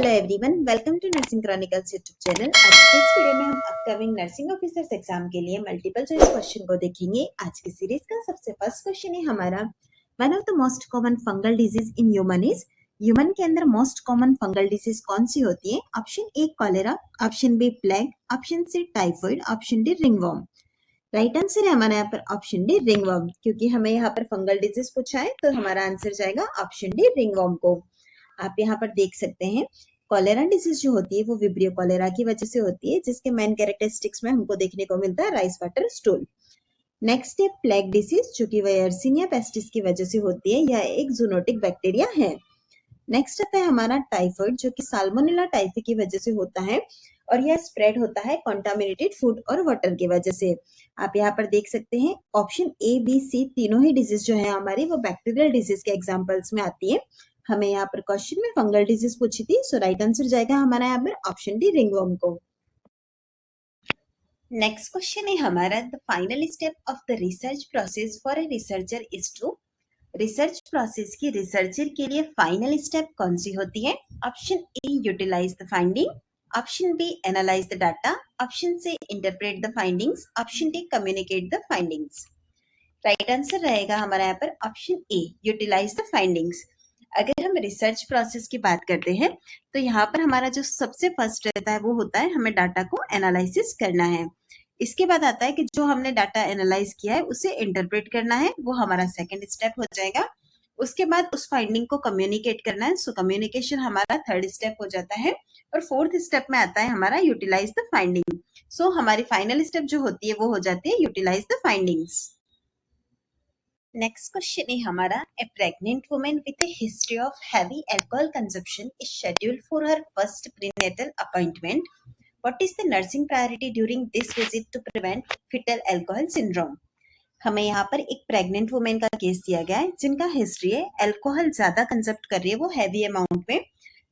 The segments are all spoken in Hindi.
Hello everyone, welcome to nursing chronicles YouTube channel. आज के इस वीडियो में हम अपकमिंग नर्सिंग ऑफिसर्स एग्जाम के लिए मल्टीपल चॉइस क्वेश्चन को देखेंगे। आज की सीरीज का सबसे फर्स्ट क्वेश्चन है हमारा, one of the most common fungal disease in human is. Human के अंदर मोस्ट कॉमन फंगल डिजीज कौन सी होती है? Option A cholera, option B plague, option C typhoid, option D ringworm. Right answer है हमारा यहाँ पर ऑप्शन डी रिंगवर्म, क्योंकि हमें यहाँ पर फंगल डिजीज पूछा है तो हमारा आंसर जाएगा ऑप्शन डी रिंगवर्म को। आप यहाँ पर देख सकते हैं कॉलेरा डिजीज जो होती है वो विब्रियो कॉलेरा की वजह से होती है, जिसके मेन कैरेक्टरिस्टिक्स में हमको देखने को मिलता है राइस वाटर स्टूल। नेक्स्ट है प्लेग डिसीज, जो कि येर्सिनिया पेस्टिस की वजह से होती है। यह एक जूनोटिक बैक्टीरिया है। नेक्स्ट आता है हमारा टाइफॉइड, जो कि साल्मोनेला टाइफी की वजह से होता है और यह स्प्रेड होता है कॉन्टामिनेटेड फूड और वाटर की वजह से। आप यहाँ पर देख सकते हैं ऑप्शन ए बी सी तीनों ही डिजीज जो है हमारी वो बैक्टीरियल डिजीज के एग्जाम्पल्स में आती है। हमें यहाँ पर क्वेश्चन में फंगल डिजीज पूछी थी, सो राइट आंसर जाएगा हमारा यहाँ पर ऑप्शन डी रिंगवर्म को। नेक्स्ट क्वेश्चन है हमारा, the final step of the research process for a researcher is to. Research process की रिसर्चर के लिए फाइनल स्टेप कौन सी होती है? Option A utilise the finding, option B analyse the data, option C interpret the findings, option D communicate the findings. Right answer रहेगा हमारा यहाँ पर option A utilise the findings. अगर हम रिसर्च प्रोसेस की बात करते हैं तो यहाँ पर हमारा जो सबसे फर्स्ट रहता है वो होता है हमें डाटा को एनालिसिस करना है। इसके बाद आता है कि जो हमने डाटा एनालाइज किया है उसे इंटरप्रेट करना है, वो हमारा सेकंड स्टेप हो जाएगा। उसके बाद उस फाइंडिंग को कम्युनिकेट करना है, सो कम्युनिकेशन हमारा थर्ड स्टेप हो जाता है। और फोर्थ स्टेप में आता है हमारा यूटिलाइज द फाइंडिंग। सो हमारी फाइनल स्टेप जो होती है वो हो जाती है utilise the findings. Next question है हमारा, a pregnant woman with a history of heavy alcohol consumption is scheduled for her first prenatal appointment. What is the nursing priority during this visit to prevent foetal alcohol syndrome. हमें यहाँ पर एक प्रेग्नेंट वुमेन का केस दिया गया है जिनका हिस्ट्री है अल्कोहल ज्यादा कंजप्ट कर रही है, वो हैवी अमाउंट में।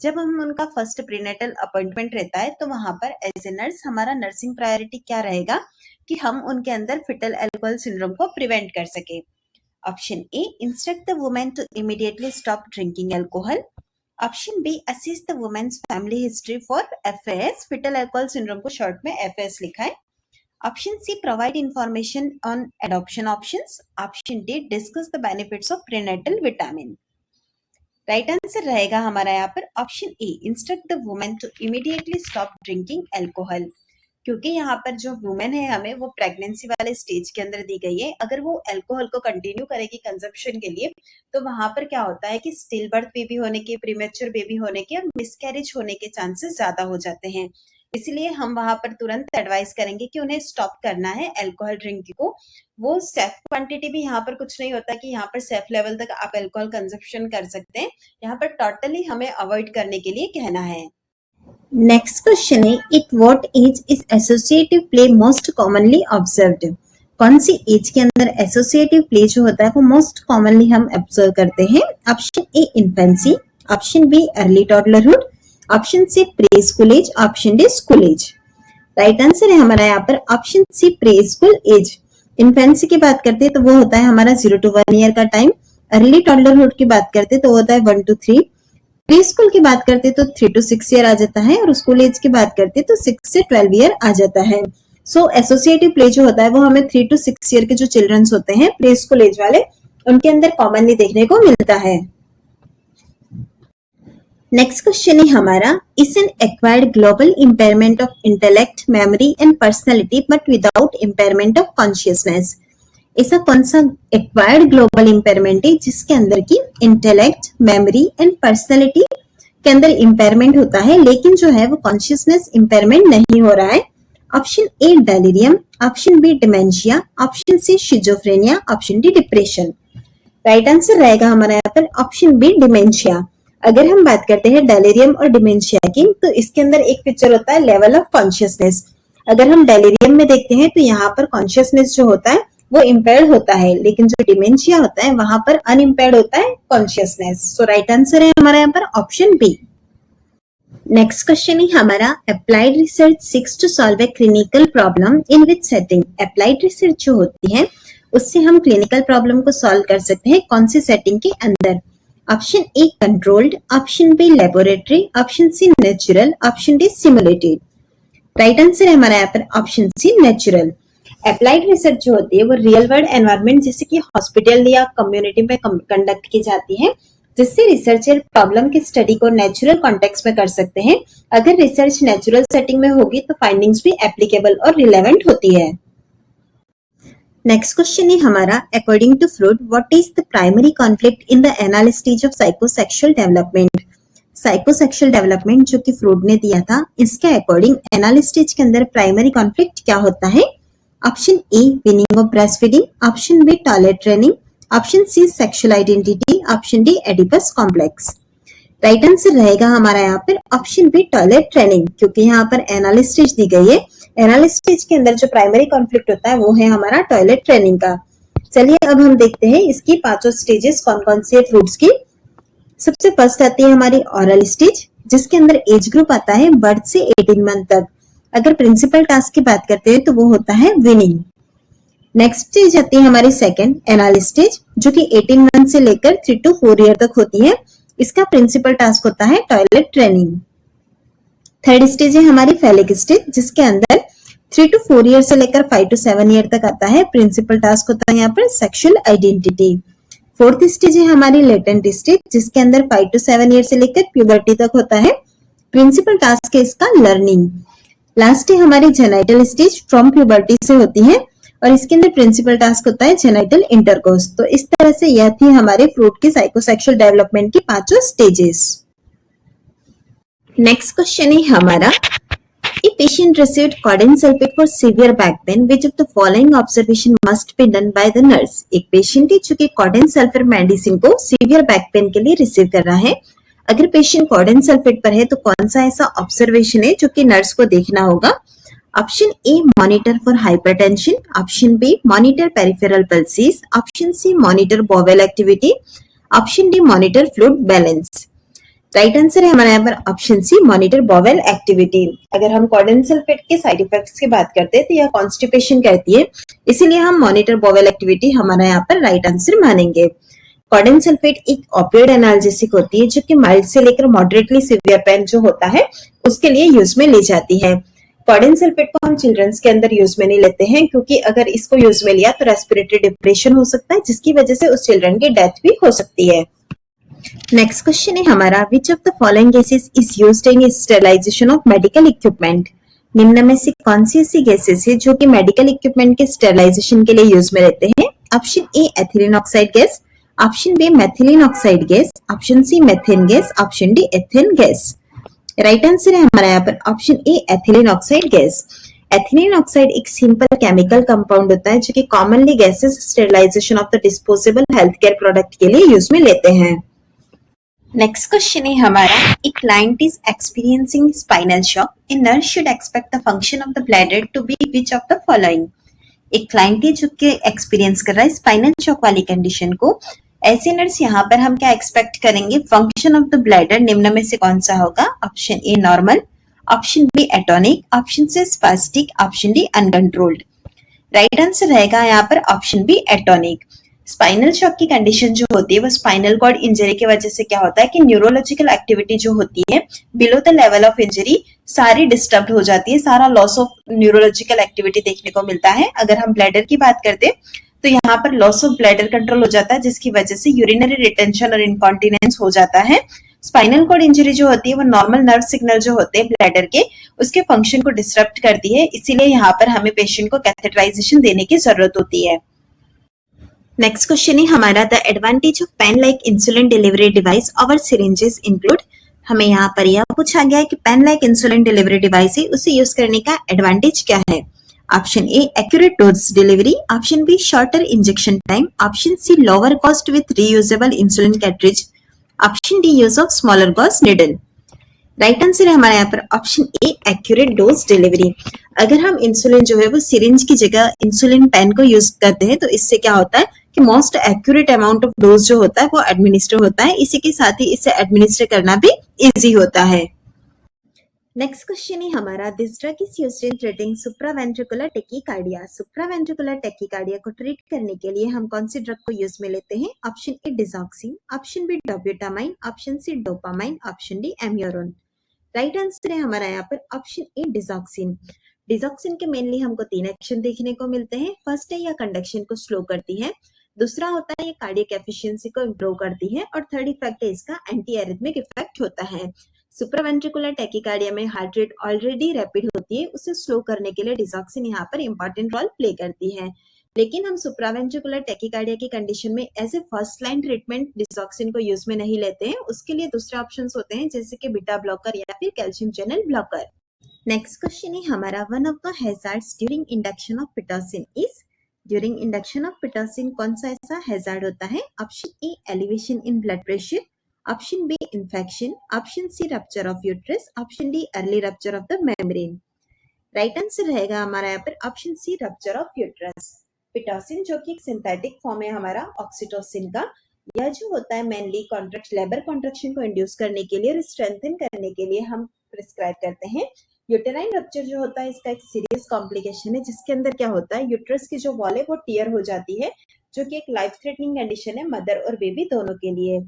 जब हम उनका फर्स्ट प्रीनेटल अपॉइंटमेंट रहता है तो वहां पर एज ए नर्स हमारा नर्सिंग प्रायोरिटी क्या रहेगा कि हम उनके अंदर फिटल अल्कोहल सिंड्रोम को प्रिवेंट कर सके। Option A, instruct the woman to immediately stop drinking alcohol. Option B, assess the woman's family history for FAS, fetal alcohol syndrome को शॉर्ट में FAS लिखा है। Option C, provide information on adoption options. Option D, discuss the benefits of prenatal vitamin. Right answer रहेगा हमारा यहाँ पर option A, instruct the women to immediately stop drinking alcohol, क्योंकि यहाँ पर जो वुमेन है हमें वो प्रेगनेंसी वाले स्टेज के अंदर दी गई है। अगर वो अल्कोहल को कंटिन्यू करेगी कंजप्शन के लिए तो वहां पर क्या होता है कि स्टिल बर्थ बेबी होने के, प्रीमेच्योर बेबी होने के और मिसकैरेज होने के चांसेस ज्यादा हो जाते हैं। इसलिए हम वहां पर तुरंत एडवाइस करेंगे कि उन्हें स्टॉप करना है अल्कोहल ड्रिंकिंग को। वो सेफ क्वांटिटी भी यहाँ पर कुछ नहीं होता कि यहाँ पर सेफ लेवल तक आप अल्कोहल कंजप्शन कर सकते हैं। यहाँ पर टोटली हमें अवॉइड करने के लिए कहना है। नेक्स्ट क्वेश्चन है, it what age is associative play most commonly observed. कौन सी एज के अंदर एसोसिएटिव प्ले जो होता है वो मोस्ट कॉमनली हम ऑब्जर्व करते हैं? Option A infancy, option B early toddlerhood, option C pre school age, option D school age. Right answer है हमारा यहाँ पर option C pre school age. Infancy की बात करते हैं तो वो होता है हमारा 0 to 1 ईयर का टाइम। अर्ली टॉडलरहुड की बात करते हैं तो होता है 1 to 3। प्री स्कूल की बात करते तो 3 to 6 ईयर आ जाता है और स्कूल एज की बात करते तो 6 से 12 ईयर आ जाता है। सो एसोसिएटिव प्ले जो होता है वो हमें 3 to 6 ईयर के जो चिल्ड्रंस होते हैं प्री स्कूल एज वाले, उनके अंदर कॉमनली देखने को मिलता है। नेक्स्ट क्वेश्चन है हमारा, is an acquired global impairment of intellect, memory and personality but without impairment of consciousness. ऐसा कौन सा एक्वायर्ड ग्लोबल इम्पेयरमेंट है जिसके अंदर की इंटेलेक्ट, मेमोरी एंड पर्सनैलिटी के अंदर इम्पेयरमेंट होता है लेकिन जो है वो कॉन्शियसनेस इम्पेयरमेंट नहीं हो रहा है? Option A delirium, option B dementia, option C schizophrenia, option D depression. Right answer रहेगा हमारा यहाँ पर ऑप्शन बी डिमेंशिया। अगर हम बात करते हैं डेलिरियम और डिमेंशिया की तो इसके अंदर एक पिक्चर होता है लेवल ऑफ कॉन्शियसनेस। अगर हम डेलिरियम में देखते हैं तो यहाँ पर कॉन्शियसनेस जो होता है वो इम्पेयर्ड होता है, लेकिन जो डिमेंशिया होता है वहां पर अनइम्पेयर्ड होता है कॉन्शियसनेस। सो राइट आंसर है हमारा यहाँ पर ऑप्शन बी। नेक्स्ट क्वेश्चन है हमारा, applied research seeks to solve a clinical problem in which setting. Applied research जो होती है उससे हम क्लिनिकल प्रॉब्लम को सॉल्व कर सकते हैं कौन सी सेटिंग के अंदर? Option A controlled, option B laboratory, option C natural, option D simulated. Right answer है हमारा यहाँ पर option C natural. Applied research जो होती है वो रियल वर्ल्ड एनवायरनमेंट जैसे कि हॉस्पिटल या कम्युनिटी में कंडक्ट की जाती है, जिससे रिसर्चर प्रॉब्लम की स्टडी को नेचुरल कॉन्टेक्स्ट में कर सकते हैं। अगर रिसर्च नेचुरल सेटिंग में होगी तो फाइंडिंग्स भी एप्लीकेबल और रिलेवेंट होती है। नेक्स्ट क्वेश्चन है हमारा, according to Freud what is the primary conflict in the anal stage of psychosexual development. Psychosexual development जो कि फ्रूड ने दिया था, इसके अकॉर्डिंग एनाल स्टेज के अंदर प्राइमरी कॉन्फ्लिक्ट क्या होता है। Option A weaning of breast feeding, option B toilet training, option C sexual identity, option D Oedipus complex. Right answer रहेगा हमारा यहाँ पर ऑप्शन बी टॉयलेट ट्रेनिंग, क्योंकि यहाँ पर एनाल स्टेज दी गई है। एनाल स्टेज के अंदर जो प्राइमरी कॉन्फ्लिक्ट होता है वो है हमारा टॉयलेट ट्रेनिंग का। चलिए अब हम देखते हैं इसकी पांचों स्टेजेस कौन कौन सी है फ्रूट्स की। सबसे फर्स्ट आती है हमारी ऑरल स्टेज, जिसके अंदर एज ग्रुप आता है बर्थ से 18 मंथ तक। अगर प्रिंसिपल टास्क की बात करते हैं तो वो होता है विनिंग। नेक्स्ट स्टेज आती है हमारी सेकंड एनाल स्टेज, जो कि 18 मंथ से लेकर 3 to 4 ईयर तक होती है। इसका प्रिंसिपल टास्क होता है टॉयलेट ट्रेनिंग। थर्ड स्टेज है हमारी फेलिक स्टेज, जिसके अंदर 3 to 4 ईयर से लेकर 5 to 7 ईयर तक आता है। प्रिंसिपल टास्क होता है यहाँ पर सेक्सुअल आइडेंटिटी। फोर्थ स्टेज है हमारी लेटेंट स्टेज, जिसके अंदर 5 to 7 ईयर से लेकर प्यूबर्टी तक होता है। प्रिंसिपल टास्क है इसका लर्निंग। लास्ट है हमारी जेनाइटल स्टेज, फ्रॉम प्यूबर्टी से होती है और इसके अंदर प्रिंसिपल टास्क होता है जेनाइटल इंटरकोर्स। तो इस तरह से यह थी हमारे फ्रूट की साइकोसेक्सुअल डेवलपमेंट की पांचों स्टेजेस। नेक्स्ट क्वेश्चन है हमारा, A patient received codeine sulfate for severe back pain. Which of the following observation must be done by the nurse? एक पेशेंट है जो कि कोडेन सल्फेट मेडिसिन को सीवियर बैक पेन के लिए रिसीव कर रहा है। अगर पेशेंट कोडेन सल्फेट पर है तो कौन सा ऐसा ऑब्जर्वेशन है जो कि नर्स को देखना होगा। Option A monitor for hypertension, option B monitor peripheral pulses, option C monitor bowel activity, option D monitor fluid balance. Right answer है हमारे यहाँ पर option C monitor bowel activity. अगर हम कोडेन सल्फेट के साइड इफेक्ट्स की बात करते हैं तो यह कॉन्स्टिपेशन करती है, इसीलिए हम मॉनिटर बॉवेल एक्टिविटी हमारा यहाँ पर राइट आंसर मानेंगे। कोडेन सल्फेट एक ऑपियोइड एनाल्जेसिक होती है जो कि माइल्ड से लेकर मॉडरेटली सीवियर पेन जो होता है उसके लिए यूज में ली जाती है। कोडेन सल्फेट को हम चिल्ड्रंस के अंदर यूज में नहीं लेते हैं, क्योंकि अगर इसको यूज में लिया तो रेस्पिरेटरी डिप्रेशन हो सकता है, जिसकी वजह से उस चिल्ड्रन की डेथ भी हो सकती है। नेक्स्ट क्वेश्चन है हमारा, which of the following gases is used in sterilisation of medical equipment. निम्न में से कौन सी ऐसी गैसेस है जो कि मेडिकल इक्विपमेंट के स्टेरिलाइजेशन के लिए यूज में रहते हैं। Option A ethylene oxide gas, option B methylene oxide gas, option C methane gas, option D ethane gas. Right answer है हमारा यहाँ पर option A ethylene oxide gas. Ethylene oxide एक सिंपल केमिकल कंपाउंड होता है जो कि commonly gases sterilisation of the disposable health care product के लिए यूज में लेते हैं। नेक्स्ट क्वेश्चन है हमारा, a client is experiencing spinal shock, a nurse should expect the function of the bladder to be which of the following. एक क्लाइंट है जो कि एक्सपीरियंस कर रहा है स्पाइनल शॉक वाली कंडीशन को, ऐसे नर्स यहाँ पर हम क्या एक्सपेक्ट करेंगे, फंक्शन ऑफ द ब्लैडर निम्न में से कौन सा होगा। Option A normal, option B atonic, option C spastic, option D uncontrolled. Right answer रहेगा यहाँ पर option B atonic. Spinal shock की कंडीशन जो होती है वो स्पाइनल कॉर्ड इंजरी की वजह से क्या होता है कि न्यूरोलॉजिकल एक्टिविटी जो होती है below the level of injury सारी डिस्टर्ब हो जाती है, सारा लॉस ऑफ न्यूरोलॉजिकल एक्टिविटी देखने को मिलता है। अगर हम ब्लैडर की बात करते हैं तो यहाँ पर लॉस ऑफ ब्लैडर कंट्रोल हो जाता है, जिसकी वजह से यूरिनरी रिटेंशन और इनकॉन्टिनेंस हो जाता है। स्पाइनल कॉर्ड इंजरी जो होती है वो नॉर्मल नर्व सिग्नल जो होते हैं ब्लैडर के उसके फंक्शन को डिस्टर्ब करती है, इसीलिए यहाँ पर हमें पेशेंट को कैथेटराइजेशन देने की जरूरत होती है। नेक्स्ट क्वेश्चन है हमारा, the advantage of pen like insulin delivery device और सिरिंजेस इंक्लूड। हमें यहाँ पर यह पूछा गया है कि pen like insulin delivery device है उसे यूज करने का एडवांटेज क्या है। Option A accurate dose delivery, option B shorter injection time, option C lower cost with reusable insulin cartridge, option D use of smaller gauge needle. Right answer है हमारे यहाँ पर option A accurate dose delivery. अगर हम इंसुलिन जो है वो सिरिंज की जगह इंसुलिन पेन को यूज करते हैं तो इससे क्या होता है कि most accurate amount of dose जो होता है वो एडमिनिस्टर होता है, इसी के साथ ही इसे एडमिनिस्टर करना भी इजी होता है। नेक्स्ट क्वेश्चन है हमारा, this drug is used in treating supraventricular tachycardia. Supraventricular tachycardia को ट्रीट करने के लिए हम कौन सी ड्रग को यूज में लेते हैं? Option A digoxin, option B dobutamine, option C dopamine, option D Imuran. Right answer है हमारा यहाँ पर ऑप्शन ए डिजॉक्सिन। डिजॉक्सिन के मेनली हमको 3 एक्शन देखने को मिलते हैं। फर्स्ट है यह कंडक्शन को स्लो करती है, दूसरा होता है ये कार्डियक एफिशिएंसी को इम्प्रूव करती है, और थर्ड इफेक्ट है इसका एंटी एरिथमिक इफेक्ट होता है। सुप्रावेंट्रिकुलर टैकीकार्डिया में हार्ट रेट ऑलरेडी रैपिड होती है, उसे स्लो करने के लिए डिजॉक्सिन यहाँ पर इंपॉर्टेंट रोल प्ले करती है। लेकिन हम सुप्रावेंट्रिकुलर टैकीकार्डिया की कंडीशन में as a first line treatment digoxin को यूज में नहीं लेते हैं, उसके लिए दूसरे ऑप्शंस होते हैं जैसे कि बीटा ब्लॉकर या फिर calcium channel blocker. Next question है हमारा, one of the hazards during induction of Pitocin is. During induction of Pitocin कौन सा ऐसा हैजार्ड होता है? Option A elevation in blood pressure, option B infection, option C rupture of uterus, option D early rupture of the membrane. Right answer रहेगा हमारा यहाँ पर option C rupture of uterus. Pitocin जो कि एक सिंथेटिक फॉर्म है हमारा ऑक्सीटोसिन का, यह जो होता है मेनली कॉन्ट्रैक्ट लेबर कॉन्ट्रैक्शन को इंड्यूस करने के लिए और स्ट्रेंथन करने के लिए हम प्रिस्क्राइब करते हैं। यूटेराइन रप्चर जो होता है इसका एक सीरियस कॉम्प्लिकेशन है, जिसके अंदर क्या होता है, यूट्रस की जो वॉल है वो टियर हो जाती है, जो कि एक लाइफ थ्रेटनिंग कंडीशन है मदर और बेबी दोनों के लिए।